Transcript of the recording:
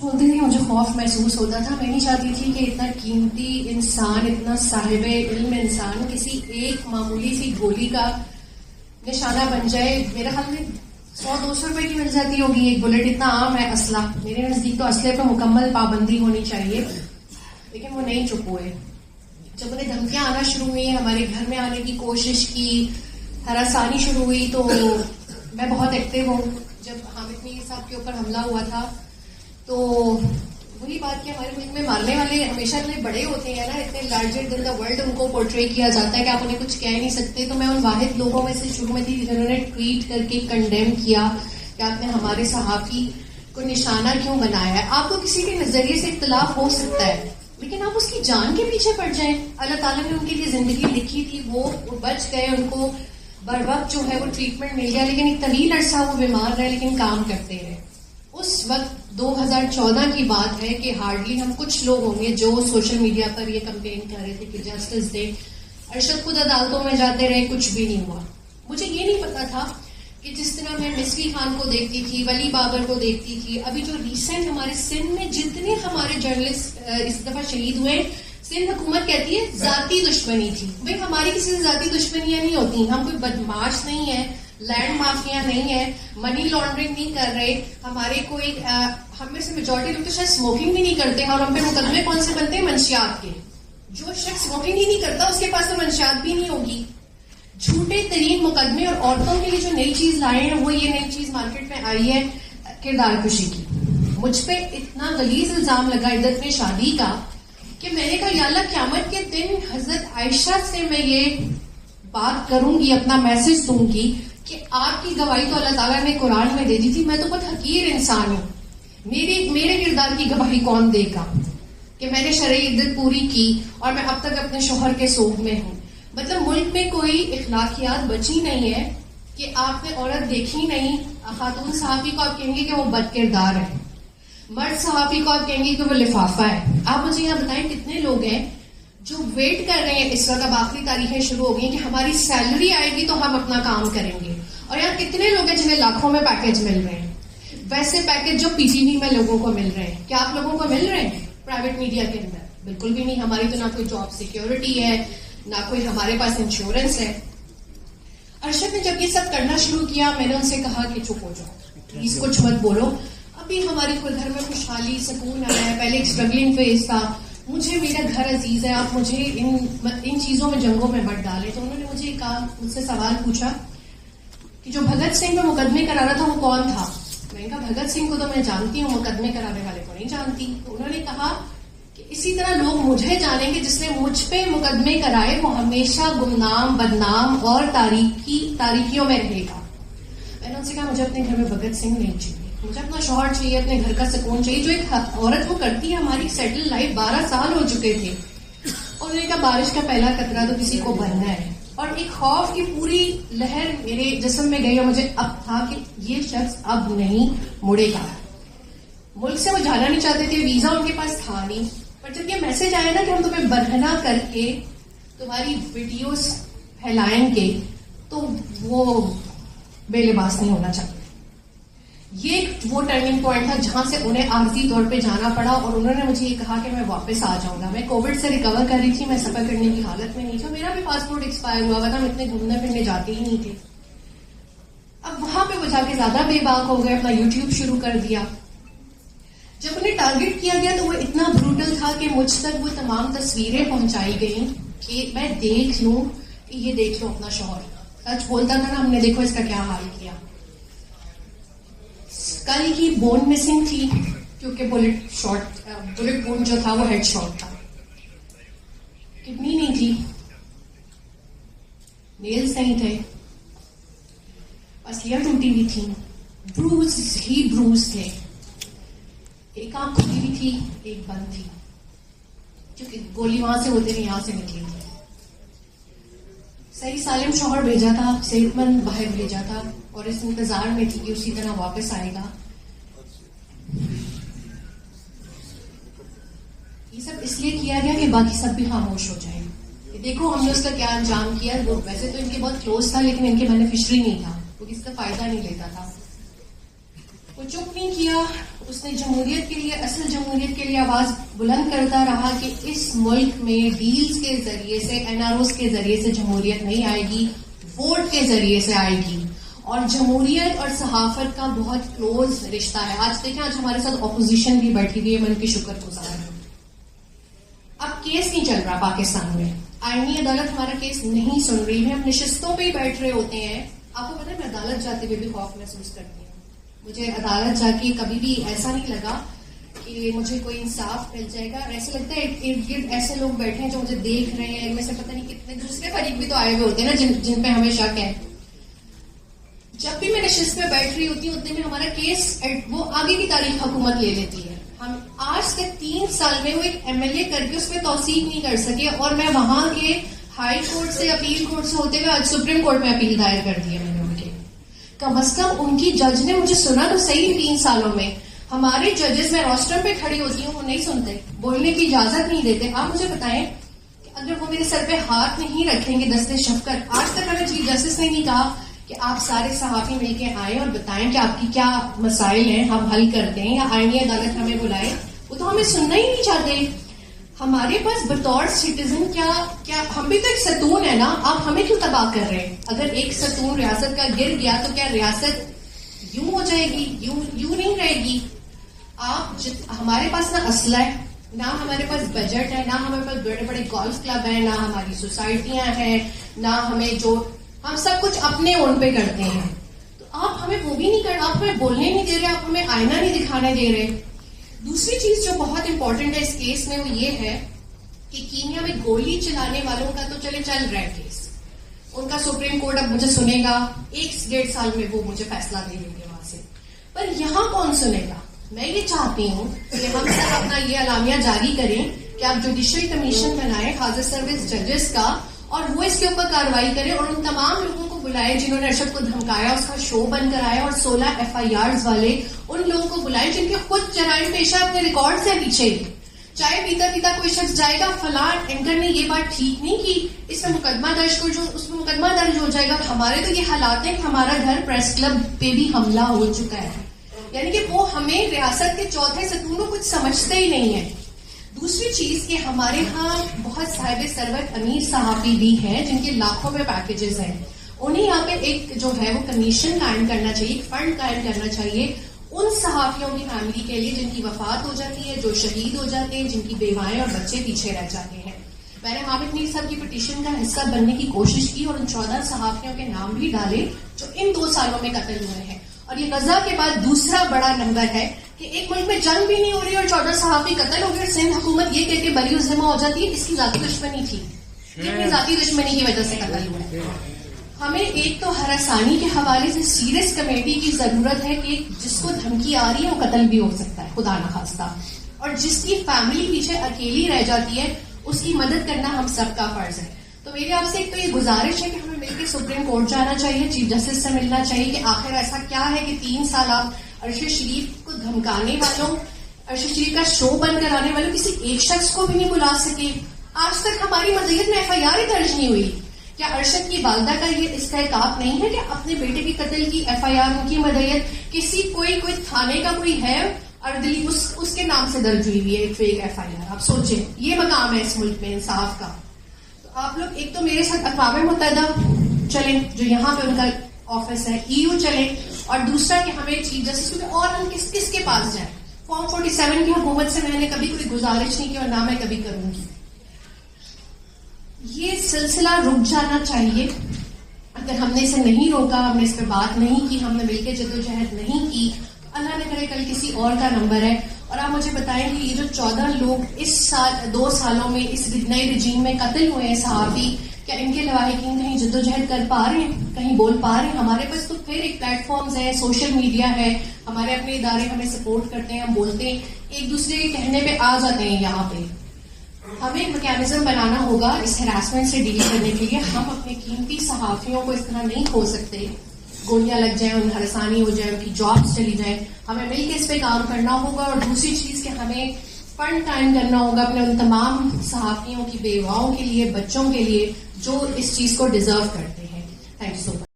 بولتی تھی مجھے خوف محسوس ہوتا تھا. میں نہیں چاہتی تھی کہ اتنا قیمتی انسان, اتنا صاحب علم انسان کسی ایک معمولی سی گولی کا نشانہ بن جائے. میرے خیال میں 100-200 روپے کی مل جاتی ہوگی ایک بلٹ, اتنا عام ہے اسلحہ. میرے نزدیک تو اسلحے پہ مکمل پابندی ہونی چاہیے, لیکن وہ نہیں چپ ہوئے. جب انہیں دھمکیاں آنا شروع ہوئی, ہمارے گھر میں آنے کی کوشش کی, ہراسانی شروع ہوئی, تو میں بہت ایکٹیو ہوں. جب حامد میر صاحب کے اوپر حملہ ہوا تھا تو وہی بات کہ ہمارے ملک میں مارنے والے ہمیشہ اتنے بڑے ہوتے ہیں نا, اتنے larger than the world in کو پورٹری کیا جاتا ہے کہ آپ انہیں کچھ کہہ نہیں سکتے. تو میں ان واحد لوگوں میں سے شروع میں تھی جنہوں نے ٹویٹ کر کے کنڈیم کیا کہ آپ نے ہمارے صحافی کو نشانہ کیوں بنایا ہے. آپ کو کسی کے نظریے سے اختلاف ہو سکتا ہے, لیکن آپ اس کی جان کے پیچھے پڑ جائیں. اللہ تعالیٰ نے ان کے لیے زندگی لکھی تھی, وہ بچ گئے, ان کو بر وقت جو ہے وہ ٹریٹمنٹ مل گیا, لیکن ایک طویل عرصہ وہ بیمار رہے لیکن کام کرتے رہے. اس وقت 2014 کی بات ہے کہ ہارڈلی ہم کچھ لوگ ہوں گے جو سوشل میڈیا پر یہ کمپین کر رہے تھے کہ جسٹس دے. ارشد خود عدالتوں میں جاتے رہے, کچھ بھی نہیں ہوا. مجھے یہ نہیں پتا تھا کہ جس طرح میں مصری خان کو دیکھتی تھی, ولی بابر کو دیکھتی تھی, ابھی جو ریسنٹ ہمارے سندھ میں جتنے ہمارے جرنلسٹ اس دفعہ شہید ہوئے, سندھ حکومت کہتی ہے ذاتی دشمنی تھی. بھائی ہماری کسی سے ذاتی دشمنیاں نہیں ہوتی, ہم کوئی بدماش نہیں ہے, لینڈ مافیا نہیں ہے, منی لانڈرنگ نہیں کر رہے. ہمارے کوئی ہم میں سے میجورٹی لوگ تو شاید اسموکنگ بھی نہیں کرتے, اور ہم پہ مقدمے کون سے بنتے ہیں؟ منشیات کے. جو شخص اسموکنگ ہی نہیں کرتا اس کے پاس تو منشیات بھی نہیں ہوگی. جھوٹے ترین مقدمے, اور عورتوں کے لیے جو نئی چیز لائے ہیں وہ یہ نئی چیز مارکیٹ میں آئی ہے کردار کشی کی. مجھ پہ اتنا غلیظ الزام لگا عدت میں شادی کا کہ میں نے کہا یا اللہ قیامت کے دن حضرت عائشہ سے میں یہ بات کروں گی, اپنا میسج دوں گی کہ آپ کی گواہی تو اللہ تعالیٰ نے قرآن میں دے دی تھی, میں تو بہت حقیر انسان ہوں, میرے کردار کی گواہی کون دے گا کہ میں نے شرعی عدت پوری کی اور میں اب تک اپنے شوہر کے سوگ میں ہوں. مطلب ملک میں کوئی اخلاقیات بچی نہیں ہے کہ آپ نے عورت دیکھی نہیں, خاتون صحافی کو آپ کہیں گے کہ وہ بد کردار ہے, مرد صحافی کو آپ کہیں گے کہ وہ لفافہ ہے. آپ مجھے یہاں بتائیں کتنے لوگ ہیں جو ویٹ کر رہے ہیں اس وقت, اب آخری تاریخیں شروع ہو گئی کہ ہماری سیلری آئے گی تو ہم اپنا کام کریں گے. اور یہاں کتنے لوگ ہیں جنہیں لاکھوں میں پیکج مل رہے ہیں, ویسے پیکج جو پی ٹی وی میں لوگوں کو مل رہے ہیں. کیا آپ لوگوں کو مل رہے ہیں پرائیویٹ میڈیا کے اندر؟ بالکل بھی نہیں. ہماری تو نہ کوئی جاب سیکیورٹی ہے, نہ کوئی ہمارے پاس انشورنس ہے. ارشد نے جب یہ سب کرنا شروع کیا, میں نے ان سے کہا کہ چپ ہو جاؤ, پلیز کچھ مت بولو. ابھی ہمارے گھر میں خوشحالی سکون آیا ہے, پہلے ایک اسٹرگلنگ فیز تھا. مجھے میرا گھر عزیز ہے, آپ مجھے ان چیزوں میں جنگوں میں مت ڈالیں. تو انہوں نے مجھے کہا, مجھ سے سوال پوچھا کہ جو بھگت سنگھ میں مقدمے کرا رہا تھا وہ کون تھا؟ میں نے کہا بھگت سنگھ کو تو میں جانتی ہوں, مقدمے کرانے والے کو نہیں جانتی. تو انہوں نے کہا کہ اسی طرح لوگ مجھے جانیں گے, جس نے مجھ پہ مقدمے کرائے وہ ہمیشہ گمنام, بدنام اور تاریکیوں میں رہے گا. میں نے ان سے کہا مجھے اپنے گھر میں بھگت سنگھ نہیں چاہیے, مجھے اپنا شوہر چاہیے, اپنے گھر کا سکون چاہیے جو ایک عورت وہ کرتی ہے. ہماری سیٹل لائف 12 سال ہو چکے تھے. اور انہوں نے کہا بارش کا پہلا قطرہ تو کسی کو بھرنا ہے. اور ایک خوف کی پوری لہر میرے جسم میں گئی, اور مجھے اب تھا کہ یہ شخص اب نہیں مڑے گا. ملک سے وہ جانا نہیں چاہتے تھے, ویزا ان کے پاس تھا نہیں. پر جب یہ میسج آیا نا کہ ہم تمہیں برہنہ کر کے تمہاری ویڈیوز پھیلائیں گے, تو وہ بے لباس نہیں ہونا چاہتے. یہ وہ ٹرننگ پوائنٹ تھا جہاں سے انہیں عارضی طور پہ جانا پڑا, اور انہوں نے مجھے یہ کہا کہ میں واپس آ جاؤں گا. میں کووڈ سے ریکور کر رہی تھی, میں سفر کرنے کی حالت میں نہیں تھا, میرا بھی پاسپورٹ ایکسپائر ہوا ہوا تھا, ہم اتنے گھومنے پھرنے جاتے ہی نہیں تھے. اب وہاں پہ وہ جا کے زیادہ بے باک ہو گئے, اپنا یوٹیوب شروع کر دیا. جب انہیں ٹارگٹ کیا گیا تو وہ اتنا بروٹل تھا کہ مجھ تک وہ تمام تصویریں پہنچائی گئیں کہ میں دیکھ لوں کہ یہ دیکھ لو اپنا شوہر. سچ بولتا تھا نا, ہم نے دیکھو اس کا کیا حال کیا. کل کی بون مسنگ تھی کیونکہ بلٹ بون جو تھا وہ ہیڈ شاٹ تھا. کڈنی نہیں تھی, نیلز نہیں تھے, پسلیاں ٹوٹی ہوئی تھیں, بروز ہی بروز تھے. ایک آنکھ کھلی ہوئی تھی, ایک بند تھی, کیونکہ گولی وہاں سے ہوتے نہیں یہاں سے نکلی تھی. صحیح سالم شوہر بھیجا تھا, صحت مند باہر بھیجا تھا, اور اس انتظار میں تھی کہ اسی طرح واپس آئے گا. یہ سب اس لیے کیا گیا کہ باقی سب بھی خاموش ہو جائیں. دیکھو ہم نے اس کا کیا انجام کیا. وہ ویسے تو ان کے بہت کلوز تھا, لیکن ان کے بینیفیشری نہیں تھا, وہ کسی کا فائدہ نہیں لیتا تھا. وہ چپ نہیں کیا. اس نے جمہوریت کے لیے, اصل جمہوریت کے لیے آواز بلند کرتا رہا کہ اس ملک میں ڈیلز کے ذریعے سے, NROs کے ذریعے سے جمہوریت نہیں آئے گی, ووٹ کے ذریعے سے آئے گی. اور جمہوریت اور صحافت کا بہت کلوز رشتہ ہے. آج دیکھیں, آج ہمارے ساتھ اپوزیشن بھی بیٹھی ہوئی ہے, میں ان کی شکر گزار ہوں. اب کیس نہیں چل رہا پاکستان میں, آئینی عدالت ہمارا کیس نہیں سن رہی ہے, ہم نشستوں پہ ہی بیٹھ رہے ہوتے ہیں. آپ کو پتا ہے میں عدالت جاتے ہوئے بھی خوف محسوس کرتی ہوں. مجھے عدالت جا کے کبھی بھی ایسا نہیں لگا کہ مجھے کوئی انصاف مل جائے گا. ایسا لگتا ہے ارد گرد ایسے لوگ بیٹھے ہیں جو مجھے دیکھ رہے ہیں, ان میں سے پتہ نہیں کتنے دوسرے فریق بھی تو آئے ہوئے ہوتے ہیں نا جن پہ ہمیں شک ہے. جب بھی میں نشست میں بیٹھ رہی ہوتی ہوں اتنے میں ہمارا کیس وہ آگے کی تاریخ حکومت لے لیتی ہے. ہم آج تک 3 سال میں وہ ایک MLA کر کے اس پہ توثیق نہیں کر سکے, اور میں وہاں کے ہائی کورٹ سے, اپیل کورٹ سے ہوتے ہوئے آج سپریم کورٹ میں اپیل دائر کر دی ہے میں نے ان کے. کم از کم ان کی جج نے مجھے سنا تو صحیح 3 سالوں میں. ہمارے ججز, میں روسٹر پہ کھڑی ہوتی ہوں, وہ نہیں سنتے, بولنے کی اجازت نہیں دیتے. آپ مجھے بتائیں کہ اگر وہ میرے سر پہ ہاتھ نہیں رکھیں گے دست شفقت, آج تک ہمیں چیف جسٹس نے نہیں کہا کہ آپ سارے صحافی مل کے آئیں اور بتائیں کہ آپ کی کیا مسائل ہیں, ہم حل کرتے ہیں, یا آئینی عدالت ہمیں بلائے. وہ تو ہمیں سننا ہی نہیں چاہتے. ہمارے پاس بطور سٹیزن کیا ہم بھی تو ایک ستون ہے نا, آپ ہمیں کیوں تباہ کر رہے ہیں؟ اگر ایک ستون ریاست کا گر گیا تو کیا ریاست یوں ہو جائے گی؟ یوں نہیں رہے گی. ہمارے پاس نہ اسلحہ ہے, نہ ہمارے پاس بجٹ ہے, نہ ہمارے پاس بڑے بڑے گولف کلب ہیں, نہ ہماری سوسائٹیاں ہیں, نہ ہمیں ہم سب کچھ اپنے اون پہ کرتے ہیں. تو آپ ہمیں وہ بھی نہیں آپ ہمیں بولنے نہیں دے رہے, آپ ہمیں آئینہ نہیں دکھانے دے رہے. دوسری چیز جو بہت امپورٹنٹ ہے اس کیس میں وہ یہ ہے کہ کینیا میں گولی چلانے والوں کا تو چل رہا ہے کیس, ان کا سپریم کورٹ اب مجھے سنے گا, 1-1.5 سال میں وہ مجھے فیصلہ دے دیں گے وہاں سے. پر یہاں کون سنے گا؟ میں یہ چاہتی ہوں کہ ہم سب اپنا یہ اعلامیہ جاری کریں کہ آپ جوڈیشری کمیشن بنائیں حاضر سروس ججز کا, اور وہ اس کے اوپر کارروائی کرے, اور ان تمام لوگوں کو بلائے جنہوں نے ارشد کو دھمکایا, اس کا شو بند کرایا, اور 16 FIRs والے ان لوگوں کو بلائے جن کے خود جرائم پیشہ اپنے ریکارڈ سے پیچھے. چائے پیتا پیتا کوئی شخص جائے گا, فلاں اینکر نے یہ بات ٹھیک نہیں کی, اس میں مقدمہ درج کر, جو اس میں مقدمہ درج ہو جائے گا. ہمارے تو یہ حالات ہیں کہ ہمارا گھر پریس کلب پہ بھی حملہ ہو چکا ہے. یعنی کہ وہ ہمیں ریاست کے چوتھے ستون کو کچھ سمجھتے ہی نہیں ہے. دوسری چیز کہ ہمارے ہاں بہت صاحب ثروت امیر صحافی بھی ہیں جن کے لاکھوں میں پیکیجز ہیں. انہیں یہاں پہ ایک جو ہے وہ کمیشن قائم کرنا چاہیے, ایک فنڈ قائم کرنا چاہیے ان صحافیوں کی فیملی کے لیے جن کی وفات ہو جاتی ہے, جو شہید ہو جاتے ہیں, جن کی بیوائیں اور بچے پیچھے رہ جاتے ہیں. میں نے حامد میر صاحب کی پٹیشن کا حصہ بننے کی کوشش کی اور ان 14 صحافیوں کے نام بھی ڈالے جو ان 2 سالوں میں قتل ہوئے ہیں. اور یہ غزہ کے بعد دوسرا بڑا نمبر ہے کہ ایک ملک میں جنگ بھی نہیں ہو رہی اور 14 صحافی قتل ہو گئے اور سندھ حکومت یہ کہہ کے بری الذمہ ہو جاتی ہے اس کی ذاتی دشمنی تھی, یہ اپنی ذاتی دشمنی کی وجہ سے قتل ہوا ہے. ہمیں ایک تو ہراسانی کے حوالے سے سیریس کمیٹی کی ضرورت ہے کہ جس کو دھمکی آ رہی ہے وہ قتل بھی ہو سکتا ہے خدا نخواستہ, اور جس کی فیملی پیچھے اکیلی رہ جاتی ہے اس کی مدد کرنا ہم سب کا فرض ہے. تو میری آپ سے ایک تو یہ گزارش ہے کہ ہمیں مل کے سپریم کورٹ جانا چاہیے, چیف جسٹس سے ملنا چاہیے کہ آخر ایسا کیا ہے کہ 3 سال آپ ارشد شریف کو دھمکانے والوں, ارشد شریف کا شو بند کرانے والوں کسی ایک شخص کو بھی نہیں بلا سکے. آج تک ہماری مدعیت میں FIR ہی درج نہیں ہوئی. کیا ارشد کی والدہ کا یہ استحقاق نہیں ہے کہ اپنے بیٹے کی قتل کی FIR ان کی مدعیت کسی کوئی تھانے کا کوئی ہے اردلی اس کے نام سے درج ہوئی ہے ایک فیک FIR. آپ سوچیں یہ مقام ہے اس ملک میں انصاف کا. آپ لوگ ایک تو میرے ساتھ اقوام متحدہ چلیں جو یہاں پہ ان کا آفس ہے, EU چلیں, اور دوسرا کہ ہمیں چیف جسٹس کو, اور ہم کس کے پاس جائیں. فارم 47 کی حکومت سے میں نے کبھی کوئی گزارش نہیں کی اور نہ میں کبھی کروں گی. یہ سلسلہ رک جانا چاہیے. اگر ہم نے اسے نہیں روکا, ہم نے اس پہ بات نہیں کی, ہم نے مل کے جدوجہد نہیں کی, اللہ نہ کرے کل کسی اور کا نمبر ہے. اور آپ مجھے بتائیں کہ یہ جو 14 لوگ اس سال 2 سالوں میں اس نئے رجیم میں قتل ہوئے ہیں صحافی, کیا ان کے لواحقین کہیں جدوجہد کر پا رہے ہیں, کہیں بول پا رہے ہیں؟ ہمارے پاس تو پھر ایک پلیٹ فارمز ہیں, سوشل میڈیا ہے, ہمارے اپنے ادارے ہمیں سپورٹ کرتے ہیں, ہم بولتے ہیں, ایک دوسرے کے کہنے پہ آ جاتے ہیں. یہاں پہ ہمیں ایک میکینزم بنانا ہوگا اس ہراسمنٹ سے ڈیل کرنے کے لیے. ہم اپنے قیمتی صحافیوں کو اس طرح نہیں کھو سکتے, گولیاں لگ جائیں, ان ہراسانی ہو جائے, ان کی جابس چلی جائیں. ہمیں مل کے اس پہ کام کرنا ہوگا. اور دوسری چیز کہ ہمیں فنڈ قائم کرنا ہوگا اپنے ان تمام صحافیوں کی بیواؤں کے لیے, بچوں کے لیے جو اس چیز کو ڈیزرو کرتے ہیں. Thank you so much.